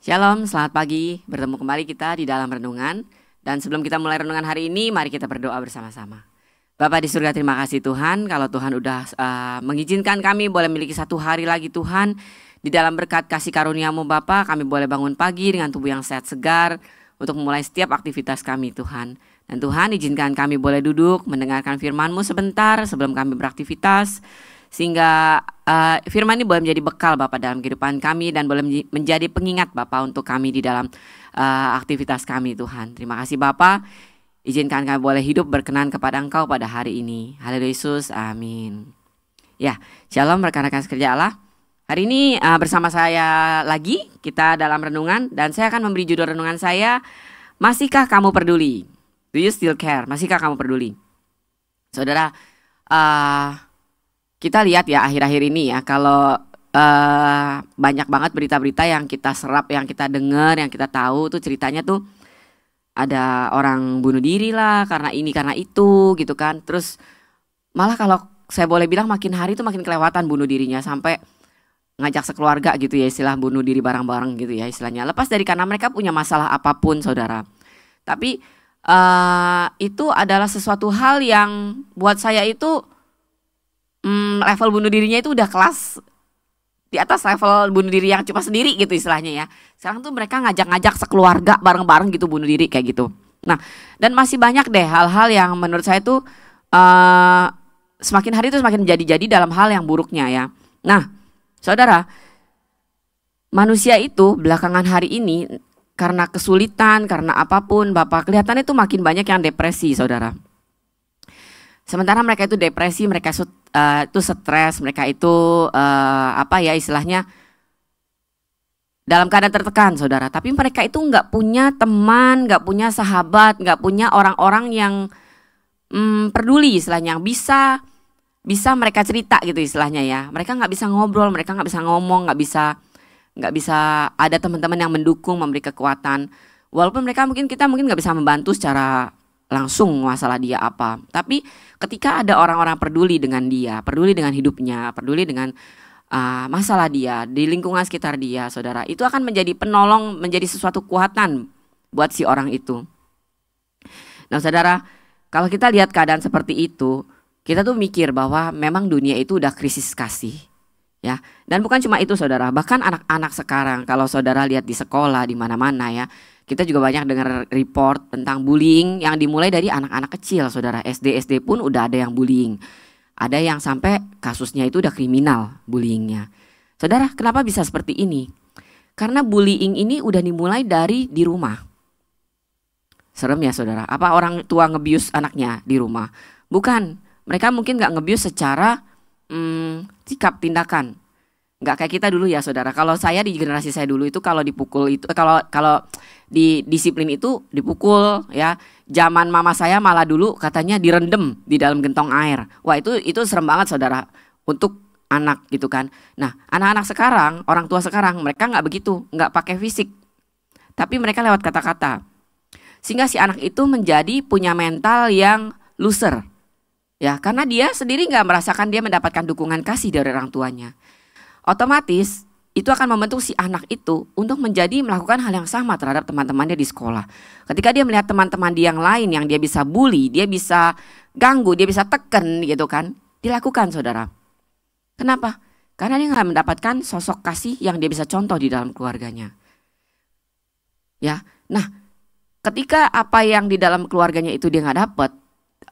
Shalom, selamat pagi. Bertemu kembali kita di dalam renungan. Dan sebelum kita mulai renungan hari ini, mari kita berdoa bersama-sama. Bapa di surga, terima kasih Tuhan. Kalau Tuhan udah mengizinkan kami boleh memiliki satu hari lagi Tuhan. Di dalam berkat kasih karunia-Mu Bapa, kami boleh bangun pagi dengan tubuh yang sehat segar untuk memulai setiap aktivitas kami Tuhan. Dan Tuhan izinkan kami boleh duduk mendengarkan firman-Mu sebentar sebelum kami beraktivitas. Sehingga firman ini boleh menjadi bekal Bapak dalam kehidupan kami dan boleh menjadi pengingat Bapak untuk kami di dalam aktivitas kami Tuhan. Terima kasih Bapak, izinkan kami boleh hidup berkenan kepada Engkau pada hari ini. Haleluya Yesus, amin. Ya, shalom rekan-rekan sekerja Allah. Hari ini bersama saya lagi kita dalam renungan dan saya akan memberi judul renungan saya, Masihkah Kamu Peduli? Do you still care? Masihkah kamu peduli? Saudara, kita lihat ya akhir-akhir ini ya, kalau banyak banget berita-berita yang kita serap, yang kita dengar, yang kita tahu tuh ceritanya tuh ada orang bunuh diri lah karena ini karena itu gitu kan. Terus malah kalau saya boleh bilang makin hari tuh makin kelewatan bunuh dirinya, sampai ngajak sekeluarga gitu ya, istilah bunuh diri bareng-bareng gitu ya istilahnya. Lepas dari karena mereka punya masalah apapun saudara. Tapi itu adalah sesuatu hal yang buat saya itu level bunuh dirinya itu udah kelas di atas level bunuh diri yang cuma sendiri gitu istilahnya ya. Sekarang tuh mereka ngajak-ngajak sekeluarga bareng-bareng gitu bunuh diri kayak gitu. Nah, dan masih banyak deh hal-hal yang menurut saya tuh semakin hari itu semakin menjadi-jadi dalam hal yang buruknya ya. Nah, saudara, manusia itu belakangan hari ini karena kesulitan, karena apapun Bapak, kelihatannya tuh makin banyak yang depresi saudara. Sementara mereka itu depresi, mereka itu stres, mereka itu apa ya istilahnya dalam keadaan tertekan saudara. Tapi mereka itu nggak punya teman, nggak punya sahabat, nggak punya orang-orang yang peduli istilahnya, yang bisa mereka cerita gitu istilahnya ya. Mereka nggak bisa ngobrol, mereka nggak bisa ngomong, nggak bisa ada teman-teman yang mendukung, memberi kekuatan. Walaupun kita mungkin nggak bisa membantu secara langsung masalah dia apa, tapi ketika ada orang-orang peduli dengan dia, peduli dengan hidupnya, peduli dengan masalah dia di lingkungan sekitar dia, saudara, itu akan menjadi penolong, menjadi sesuatu kekuatan buat si orang itu. Nah saudara, kalau kita lihat keadaan seperti itu, kita tuh mikir bahwa memang dunia itu udah krisis kasih ya. Dan bukan cuma itu saudara, bahkan anak-anak sekarang kalau saudara lihat di sekolah di mana-mana ya, kita juga banyak dengar report tentang bullying yang dimulai dari anak-anak kecil saudara. SD pun udah ada yang bullying. Ada yang sampai kasusnya itu udah kriminal bullyingnya. Saudara, kenapa bisa seperti ini? Karena bullying ini udah dimulai dari di rumah. Serem ya saudara, apa orang tua ngebius anaknya di rumah? Bukan, mereka mungkin gak ngebius secara sikap tindakan. Nggak kayak kita dulu ya saudara. Kalau saya di generasi saya dulu itu kalau dipukul itu kalau di disiplin itu dipukul ya. Zaman mama saya malah dulu katanya direndam di dalam gentong air. Wah itu serem banget saudara untuk anak gitu kan. Nah anak-anak sekarang, orang tua sekarang mereka nggak begitu, nggak pakai fisik, tapi mereka lewat kata-kata. Sehingga si anak itu menjadi punya mental yang loser ya, karena dia sendiri nggak merasakan dia mendapatkan dukungan kasih dari orang tuanya. Otomatis itu akan membentuk si anak itu untuk melakukan hal yang sama terhadap teman-temannya di sekolah. Ketika dia melihat teman-teman dia yang lain yang dia bisa bully, dia bisa ganggu, dia bisa tekan gitu kan, dilakukan saudara. Kenapa? Karena dia nggak mendapatkan sosok kasih yang dia bisa contoh di dalam keluarganya. Ya, nah ketika apa yang di dalam keluarganya itu dia nggak dapat,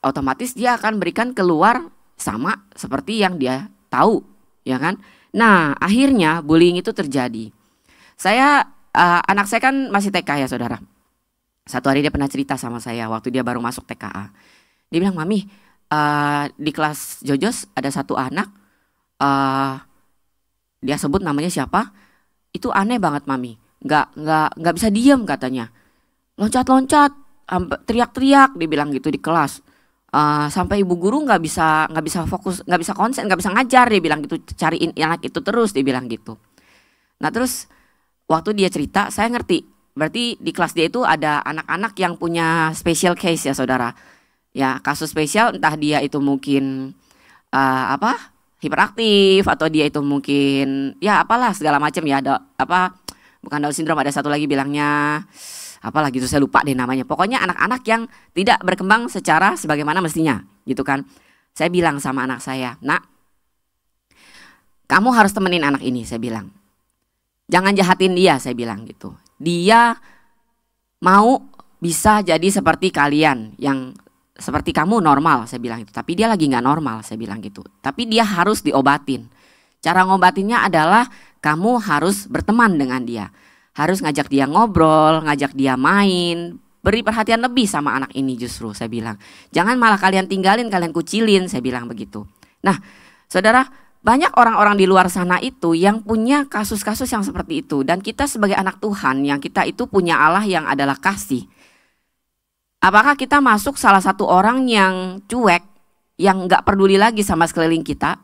otomatis dia akan berikan keluar sama seperti yang dia tahu, ya kan? Nah akhirnya bullying itu terjadi. Anak saya kan masih TK ya saudara. Satu hari dia pernah cerita sama saya waktu dia baru masuk TKA. Dia bilang, Mami di kelas Jojos ada satu anak, dia sebut namanya siapa, itu aneh banget Mami. Nggak bisa diem katanya. Loncat-loncat, teriak-teriak dia bilang gitu di kelas. Sampai ibu guru nggak bisa fokus, nggak bisa konsen, nggak bisa ngajar dia bilang gitu, cariin anak itu terus dia bilang gitu. Nah terus waktu dia cerita saya ngerti, berarti di kelas dia itu ada anak-anak yang punya special case ya saudara. Ya kasus spesial, entah dia itu mungkin hiperaktif atau dia itu mungkin ya apalah segala macam ya, ada bukan Down syndrome, ada satu lagi bilangnya apalah gitu, saya lupa deh namanya. Pokoknya anak-anak yang tidak berkembang secara sebagaimana mestinya gitu kan. Saya bilang sama anak saya, "Nak, kamu harus temenin anak ini," saya bilang. "Jangan jahatin dia," saya bilang gitu. "Dia mau bisa jadi seperti kalian yang seperti kamu normal," saya bilang itu. "Tapi dia lagi nggak normal," saya bilang gitu. "Tapi dia harus diobatin. Cara ngobatinnya adalah kamu harus berteman dengan dia. Harus ngajak dia ngobrol, ngajak dia main, beri perhatian lebih sama anak ini justru," saya bilang. "Jangan malah kalian tinggalin, kalian kucilin," saya bilang begitu. Nah, saudara, banyak orang-orang di luar sana itu yang punya kasus-kasus yang seperti itu. Dan kita sebagai anak Tuhan, yang kita itu punya Allah yang adalah kasih. Apakah kita masuk salah satu orang yang cuek, yang gak peduli lagi sama sekeliling kita?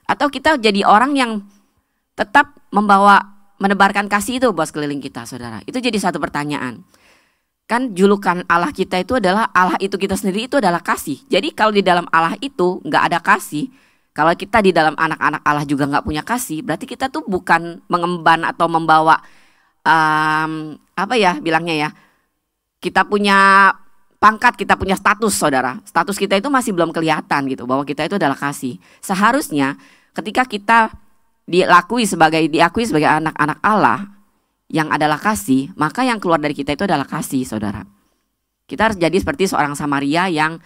Atau kita jadi orang yang tetap menebarkan kasih itu buat sekeliling kita, saudara? Itu jadi satu pertanyaan. Kan julukan Allah kita itu adalah, Allah itu kita sendiri itu adalah kasih. Jadi kalau di dalam Allah itu gak ada kasih, kalau kita di dalam anak-anak Allah juga gak punya kasih, berarti kita tuh bukan mengemban atau membawa apa ya bilangnya ya, kita punya pangkat, kita punya status, saudara. Status kita itu masih belum kelihatan gitu, bahwa kita itu adalah kasih. Seharusnya ketika kita diakui sebagai anak-anak Allah yang adalah kasih, maka yang keluar dari kita itu adalah kasih, saudara. Kita harus jadi seperti seorang Samaria yang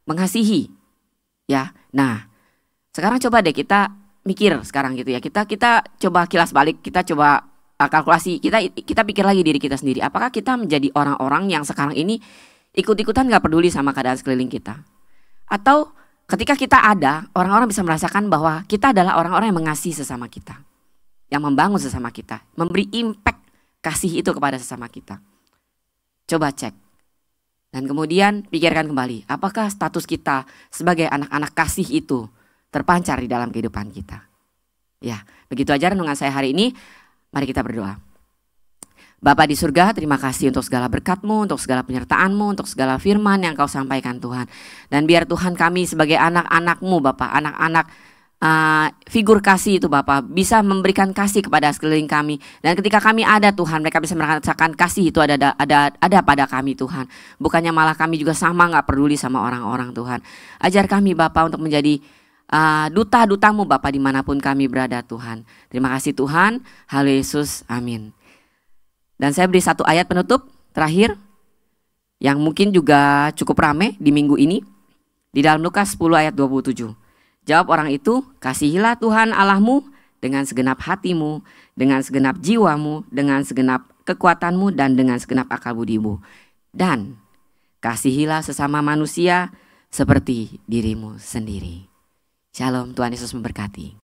mengasihi, ya. Nah, sekarang coba deh kita mikir sekarang gitu ya. Kita coba kilas balik, kita coba kalkulasi, kita pikir lagi diri kita sendiri. Apakah kita menjadi orang-orang yang sekarang ini ikut-ikutan gak peduli sama keadaan sekeliling kita? Atau ketika kita ada, orang-orang bisa merasakan bahwa kita adalah orang-orang yang mengasihi sesama kita, yang membangun sesama kita, memberi impact kasih itu kepada sesama kita. Coba cek. Dan kemudian pikirkan kembali, apakah status kita sebagai anak-anak kasih itu terpancar di dalam kehidupan kita? Ya, begitu aja renungan saya hari ini. Mari kita berdoa. Bapa di surga, terima kasih untuk segala berkat-Mu, untuk segala penyertaan-Mu, untuk segala firman yang Kau sampaikan Tuhan. Dan biar Tuhan kami sebagai anak-anak-Mu Bapak, anak-anak figur kasih itu Bapak, bisa memberikan kasih kepada sekeliling kami. Dan ketika kami ada Tuhan, mereka bisa merasakan kasih itu ada pada kami Tuhan. Bukannya malah kami juga sama gak peduli sama orang-orang Tuhan. Ajar kami Bapak untuk menjadi duta-duta-Mu Bapak dimanapun kami berada Tuhan. Terima kasih Tuhan. Haleluya Yesus, amin. Dan saya beri satu ayat penutup terakhir yang mungkin juga cukup rame di minggu ini. Di dalam Lukas 10 ayat 27. Jawab orang itu, "Kasihilah Tuhan Allahmu dengan segenap hatimu, dengan segenap jiwamu, dengan segenap kekuatanmu, dan dengan segenap akal budimu. Dan kasihilah sesama manusia seperti dirimu sendiri." Shalom, Tuhan Yesus memberkati.